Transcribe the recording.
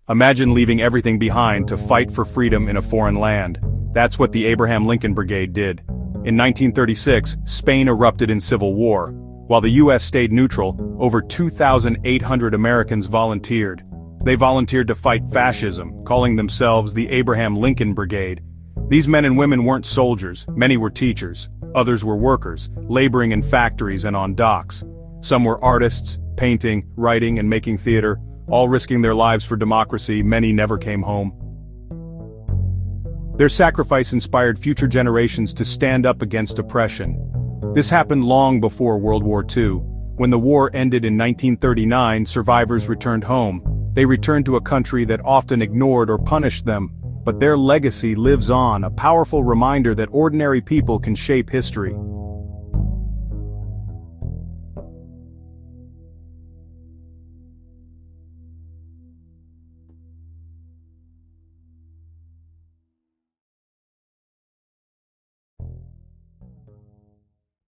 Imagine leaving everything behind to fight for freedom in a foreign land. That's what the Abraham Lincoln Brigade did. In 1936, Spain erupted in civil war. While the U.S. stayed neutral, over 2,800 Americans volunteered. They volunteered to fight fascism, calling themselves the Abraham Lincoln Brigade. These men and women weren't soldiers, many were teachers. Others were workers, laboring in factories and on docks. Some were artists, painting, writing, and making theater, all risking their lives for democracy. Many never came home. Their sacrifice inspired future generations to stand up against oppression. This happened long before World War II. When the war ended in 1939, survivors returned home. They returned to a country that often ignored or punished them. But their legacy lives on, a powerful reminder that ordinary people can shape history.